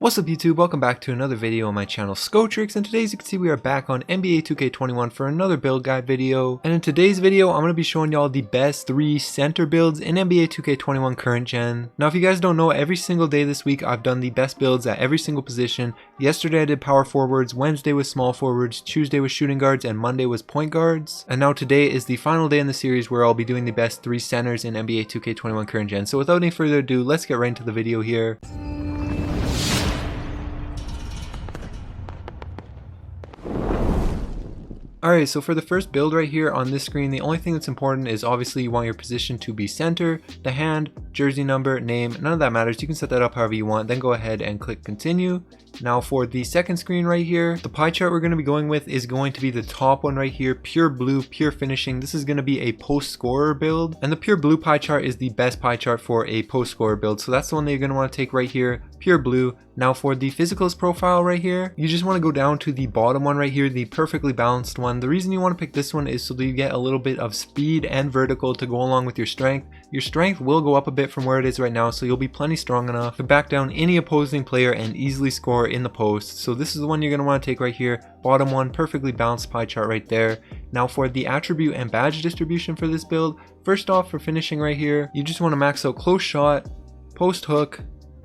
What's up YouTube, welcome back to another video on my channel Skotrix, and today as you can see we are back on NBA 2K21 for another build guide video. And in today's video I'm going to be showing y'all the best 3 center builds in NBA 2K21 current gen. Now if you guys don't know, every single day this week I've done the best builds at every single position. Yesterday I did power forwards, Wednesday was small forwards, Tuesday was shooting guards, and Monday was point guards. And now today is the final day in the series where I'll be doing the best 3 centers in NBA 2K21 current gen. So without any further ado, let's get right into the video here. Alright, so for the first build right here on this screen, the only thing that's important is obviously you want your position to be center, the hand, jersey number, name, none of that matters. You can set that up however you want, then go ahead and click continue. Now for the second screen right here, the pie chart we're going to be going with is going to be the top one right here, pure blue, pure finishing. This is going to be a post scorer build, and the pure blue pie chart is the best pie chart for a post scorer build. So that's the one that you're going to want to take right here, pure blue. Now for the physicals profile right here, you just want to go down to the bottom one right here, the perfectly balanced one. The reason you want to pick this one is so that you get a little bit of speed and vertical to go along with your strength. Your strength will go up a bit from where it is right now, so you'll be plenty strong enough to back down any opposing player and easily score in the post. So this is the one you're going to want to take right here, bottom one, perfectly balanced pie chart right there. Now for the attribute and badge distribution for this build, first off for finishing right here, you just want to max out close shot, post hook,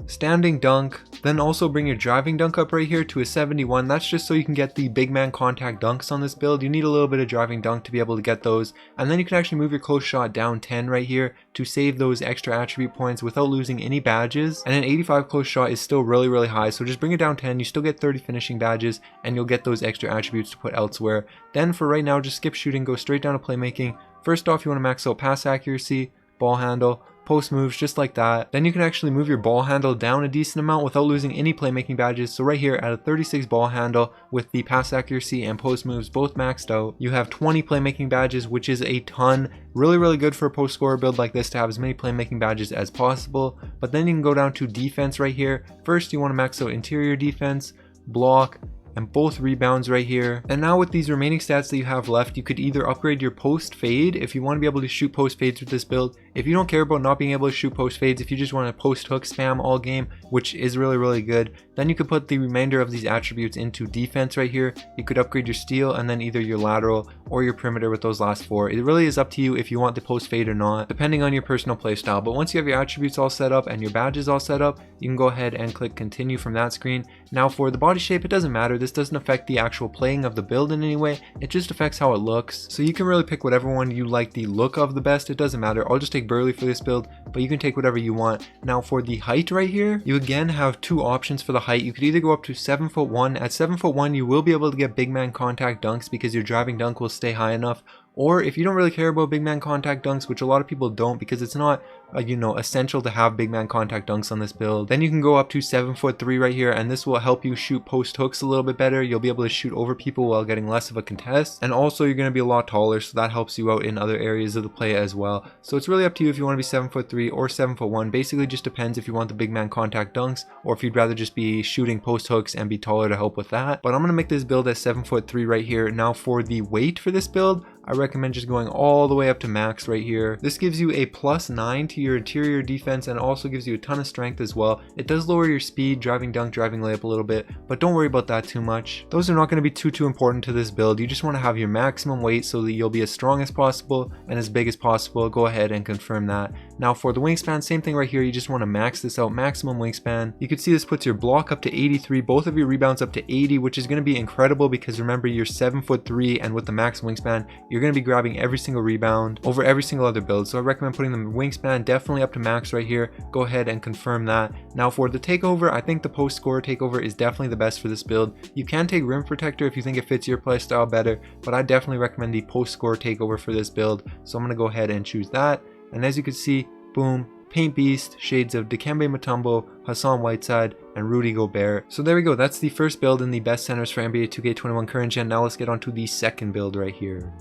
standing dunk, then also bring your driving dunk up right here to a 71. That's just so you can get the big man contact dunks on this build. You need a little bit of driving dunk to be able to get those, and then you can actually move your close shot down 10 right here to save those extra attribute points without losing any badges. And an 85 close shot is still really high, so just bring it down 10. You still get 30 finishing badges and you'll get those extra attributes to put elsewhere. Then for right now, just skip shooting, go straight down to playmaking. First off, you want to max out pass accuracy, ball handle, post moves, just like that. Then you can actually move your ball handle down a decent amount without losing any playmaking badges. So right here at a 36 ball handle with the pass accuracy and post moves both maxed out, you have 20 playmaking badges, which is a ton. Really good for a post scorer build like this to have as many playmaking badges as possible. But then you can go down to defense right here. First you want to max out interior defense, block, and both rebounds right here. And now with these remaining stats that you have left, you could either upgrade your post fade if you want to be able to shoot post fades with this build. If you don't care about not being able to shoot post fades, if you just want to post hook spam all game, which is really good, then you could put the remainder of these attributes into defense right here. You could upgrade your steal and then either your lateral or your perimeter with those last 4. It really is up to you if you want the post fade or not, depending on your personal play style. But once you have your attributes all set up and your badges all set up, you can go ahead and click continue from that screen. Now for the body shape, it doesn't matter. This doesn't affect the actual playing of the build in any way. It just affects how it looks. So you can really pick whatever one you like the look of the best. It doesn't matter. I'll just take Burley for this build, but you can take whatever you want. Now for the height right here, you again have 2 options for the height. You could either go up to 7'1". At 7'1", you will be able to get big man contact dunks because your driving dunk will stay high enough. Or if you don't really care about big man contact dunks, which a lot of people don't because it's not essential to have big man contact dunks on this build, then you can go up to 7'3" right here, and this will help you shoot post hooks a little bit better. You'll be able to shoot over people while getting less of a contest, and also you're going to be a lot taller, so that helps you out in other areas of the play as well. So it's really up to you if you want to be 7'3" or 7'1". Basically just depends if you want the big man contact dunks or if you'd rather just be shooting post hooks and be taller to help with that. But I'm going to make this build at 7'3" right here. Now for the weight for this build, I recommend just going all the way up to max right here. This gives you a +9 to your interior defense and also gives you a ton of strength as well. It does lower your speed, driving dunk, driving layup a little bit, but don't worry about that too much. Those are not going to be too important to this build. You just want to have your maximum weight so that you'll be as strong as possible and as big as possible. Go ahead and confirm that. Now for the wingspan, same thing right here. You just want to max this out, maximum wingspan. You can see this puts your block up to 83, both of your rebounds up to 80, which is going to be incredible because remember you're 7'3", and with the max wingspan, you're going to be grabbing every single rebound over every single other build. So I recommend putting the wingspan definitely up to max right here. Go ahead and confirm that. Now for the takeover, I think the post scorer takeover is definitely the best for this build. You can take rim protector if you think it fits your play style better, but I definitely recommend the post scorer takeover for this build. So I'm going to go ahead and choose that. And as you can see, boom, Paint Beast, shades of Dikembe Mutombo, Hassan Whiteside, and Rudy Gobert. So there we go. That's the first build in the best centers for NBA 2K21 current gen. Now let's get on to the second build right here.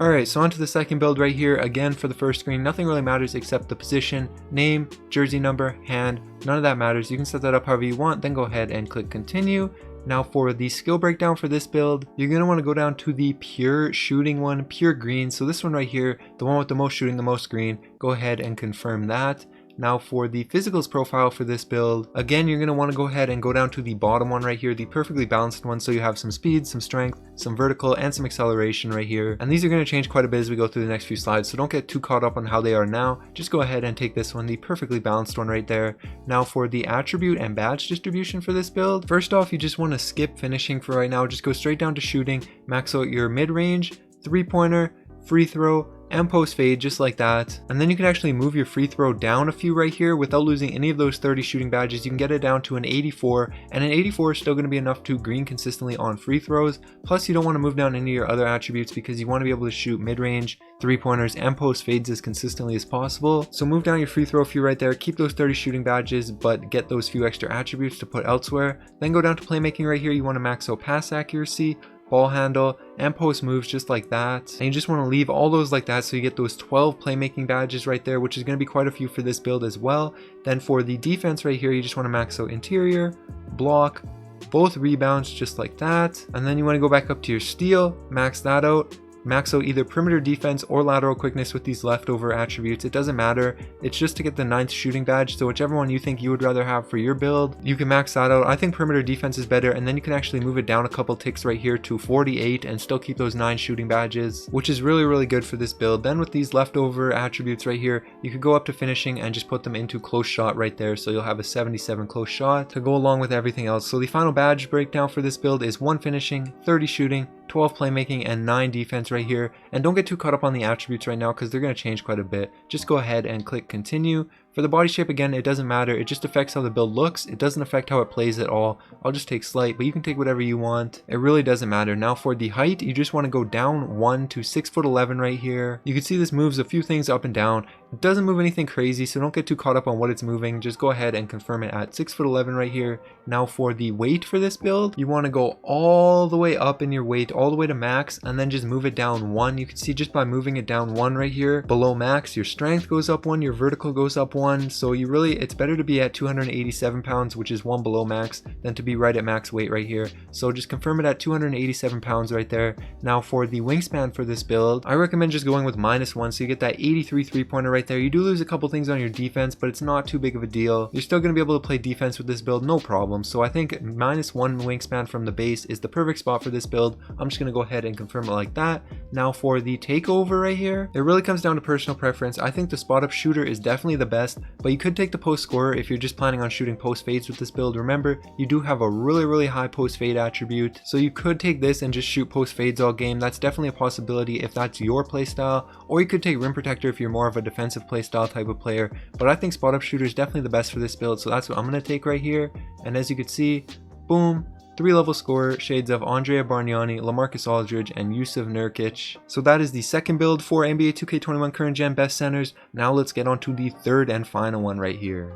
Alright, so onto the second build right here. Again, for the first screen, nothing really matters except the position, name, jersey number, hand. None of that matters. You can set that up however you want, then go ahead and click continue. Now for the skill breakdown for this build, you're going to want to go down to the pure shooting one, pure green. So this one right here, the one with the most shooting, the most green, go ahead and confirm that. Now for the physicals profile for this build, again, you're going to want to go ahead and go down to the bottom one right here, the perfectly balanced one, so you have some speed, some strength, some vertical, and some acceleration right here. And these are going to change quite a bit as we go through the next few slides, so don't get too caught up on how they are now. Just go ahead and take this one, the perfectly balanced one right there. Now for the attribute and badge distribution for this build, first off, you just want to skip finishing for right now. Just go straight down to shooting, max out your mid-range, three-pointer, free throw, and post fade just like that. And then you can actually move your free throw down a few right here without losing any of those 30 shooting badges. You can get it down to an 84, and an 84 is still going to be enough to green consistently on free throws. Plus you don't want to move down any of your other attributes because you want to be able to shoot mid-range, three-pointers, and post fades as consistently as possible. So move down your free throw a few right there, keep those 30 shooting badges, but get those few extra attributes to put elsewhere. Then go down to playmaking right here. You want to max out pass accuracy, ball handle, and post moves just like that. And you just want to leave all those like that so you get those 12 playmaking badges right there, which is going to be quite a few for this build as well. Then for the defense right here, you just want to max out interior, block, both rebounds just like that. And then you want to go back up to your steal, max that out. Max out either perimeter defense or lateral quickness with these leftover attributes. It doesn't matter. It's just to get the 9th shooting badge. So whichever one you think you would rather have for your build, you can max that out. I think perimeter defense is better, and then you can actually move it down a couple ticks right here to 48 and still keep those 9 shooting badges, which is really good for this build. Then with these leftover attributes right here, you could go up to finishing and just put them into close shot right there. So you'll have a 77 close shot to go along with everything else. So the final badge breakdown for this build is 1 finishing, 30 shooting, 12 playmaking, and 9 defense right here. And don't get too caught up on the attributes right now because they're going to change quite a bit. Just go ahead and click continue. For the body shape, again, it doesn't matter. It just affects how the build looks. It doesn't affect how it plays at all. I'll just take slight, but you can take whatever you want. It really doesn't matter. Now for the height, you just want to go down 1 to 6'11" right here. You can see this moves a few things up and down. It doesn't move anything crazy, so don't get too caught up on what it's moving. Just go ahead and confirm it at 6'11" right here. Now for the weight for this build, you want to go all the way up in your weight, all the way to max, and then just move it down 1. You can see just by moving it down 1 right here, below max, your strength goes up 1, your vertical goes up 1. So it's better to be at 287 pounds, which is 1 below max, than to be right at max weight right here. So just confirm it at 287 pounds right there. Now for the wingspan for this build, I recommend just going with -1, so you get that 83 3-pointer right there. You do lose a couple things on your defense, but it's not too big of a deal. You're still going to be able to play defense with this build, no problem. So I think -1 wingspan from the base is the perfect spot for this build. I'm just going to go ahead and confirm it like that. Now for the takeover right here, it really comes down to personal preference. I think the spot up shooter is definitely the best, but you could take the post scorer if you're just planning on shooting post fades with this build. Remember, you do have a really high post fade attribute, so you could take this and just shoot post fades all game. That's definitely a possibility if that's your playstyle, or you could take rim protector if you're more of a defensive playstyle type of player. But I think spot up shooter is definitely the best for this build, so that's what I'm going to take right here. And as you can see, boom, 3-level scorer, shades of Andrea Bargnani, LaMarcus Aldridge, and Yusuf Nurkic. So that is the second build for NBA 2K21 current gen best centers. Now let's get on to the third and final one right here.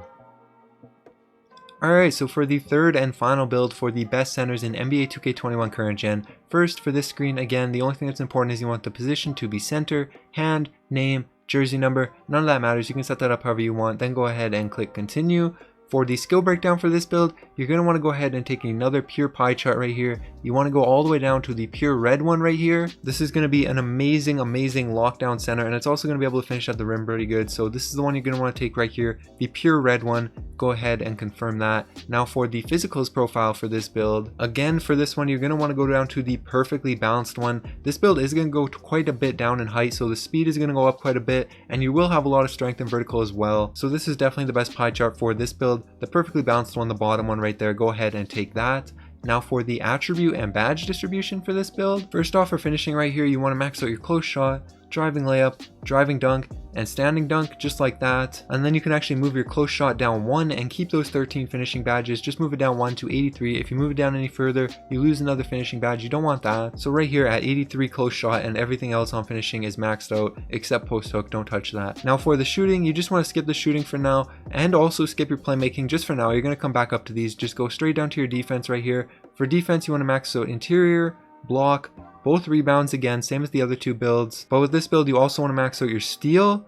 Alright, so for the third and final build for the best centers in NBA 2K21 current gen, first for this screen, again, the only thing that's important is you want the position to be center, hand, name, jersey number, none of that matters. You can set that up however you want, then go ahead and click continue. For the skill breakdown for this build, you're going to want to go ahead and take another pure pie chart right here. You want to go all the way down to the pure red one right here. This is going to be an amazing lockdown center, and it's also going to be able to finish at the rim pretty good. So this is the one you're going to want to take right here, the pure red one. Go ahead and confirm that. Now for the physicals profile for this build, again for this one, you're going to want to go down to the perfectly balanced one. This build is going to go quite a bit down in height, so the speed is going to go up quite a bit, and you will have a lot of strength and vertical as well. So this is definitely the best pie chart for this build. The perfectly balanced one, the bottom one right there, go ahead and take that. Now for the attribute and badge distribution for this build, first off for finishing right here, you want to max out your close shot, driving layup, driving dunk, and standing dunk just like that. And then you can actually move your close shot down 1 and keep those 13 finishing badges. Just move it down 1 to 83. If you move it down any further, you lose another finishing badge. You don't want that. So right here at 83 close shot, and everything else on finishing is maxed out except post hook. Don't touch that. Now for the shooting, you just want to skip the shooting for now, and also skip your playmaking just for now. You're going to come back up to these. Just go straight down to your defense right here. For defense, you want to max out interior, block, both rebounds, again same as the other two builds. But with this build, you also want to max out your steal,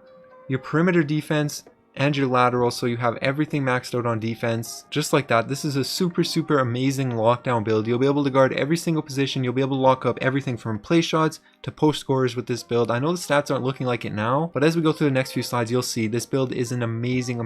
your perimeter defense, and your lateral, so you have everything maxed out on defense. Just like that. This is a super amazing lockdown build. You'll be able to guard every single position. You'll be able to lock up everything from play shots to post scorers with this build. I know the stats aren't looking like it now, but as we go through the next few slides, you'll see this build is an amazing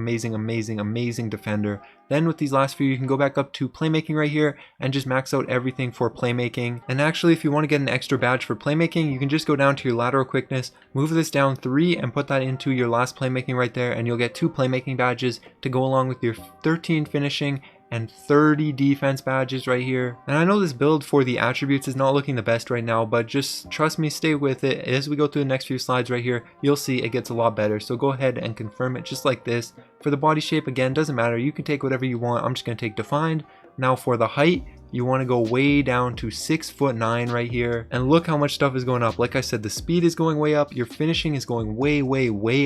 defender. Then with these last few, you can go back up to playmaking right here and just max out everything for playmaking. And actually, if you want to get an extra badge for playmaking, you can just go down to your lateral quickness, move this down 3 and put that into your last playmaking right there, and you'll get 2 playmaking badges to go along with your 13 finishing and 30 defense badges right here. And I know this build for the attributes is not looking the best right now, but just trust me, stay with it. As we go through the next few slides right here, you'll see it gets a lot better. So go ahead and confirm it just like this. For the body shape, again, doesn't matter. You can take whatever you want. I'm just going to take defined. Now for the height, you want to go way down to 6'9" right here, and look how much stuff is going up. Like I said, the speed is going way up, your finishing is going way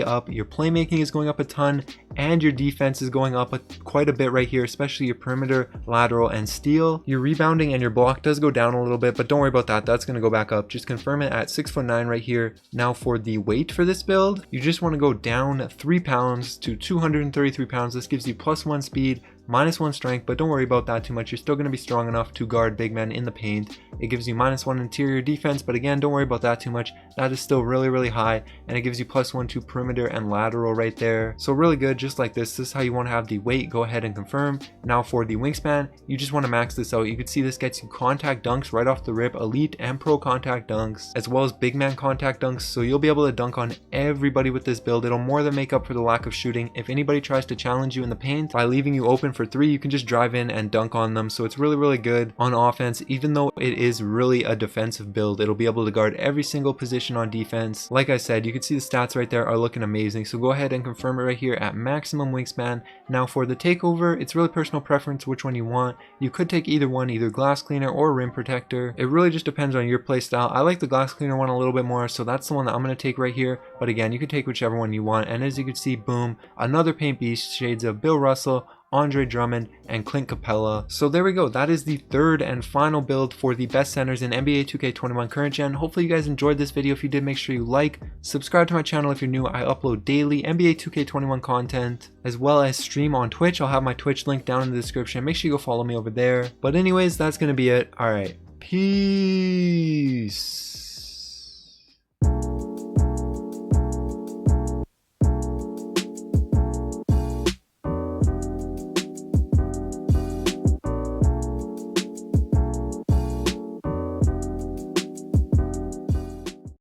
up, your playmaking is going up a ton, and your defense is going up quite a bit right here, especially your perimeter, lateral, and steal. Your rebounding and your block does go down a little bit, but don't worry about that. That's going to go back up. Just confirm it at 6'9" right here. Now for the weight for this build, you just want to go down 3 pounds to 233 pounds. This gives you +1 speed, -1 strength, but don't worry about that too much. You're still going to be strong enough to guard big men in the paint. It gives you -1 interior defense, but again, don't worry about that too much. That is still really high, and it gives you +1 to perimeter and lateral right there. So really good, just like this. This is how you want to have the weight. Go ahead and confirm. Now for the wingspan, you just want to max this out. You can see this gets you contact dunks right off the rip, elite and pro contact dunks, as well as big man contact dunks. So you'll be able to dunk on everybody with this build. It'll more than make up for the lack of shooting. If anybody tries to challenge you in the paint by leaving you open for 3, you can just drive in and dunk on them. So it's really good on offense. Even though it is really a defensive build, it'll be able to guard every single position on defense. Like I said, you can see the stats right there are looking amazing. So go ahead and confirm it right here at maximum wingspan. Now for the takeover, it's really personal preference which one you want. You could take either one, either glass cleaner or rim protector. It really just depends on your play style. I like the glass cleaner one a little bit more, so that's the one that I'm going to take right here. But again, you can take whichever one you want. And as you can see, boom, another paint beast, shades of Bill Russell, Andre Drummond, and Clint Capella. So there we go. That is the third and final build for the best centers in NBA 2K21 current gen. Hopefully you guys enjoyed this video. If you did, make sure you like, subscribe to my channel if you're new. I upload daily NBA 2K21 content, as well as stream on Twitch. I'll have my Twitch link down in the description. Make sure you go follow me over there. But anyways, that's going to be it. All right. Peace.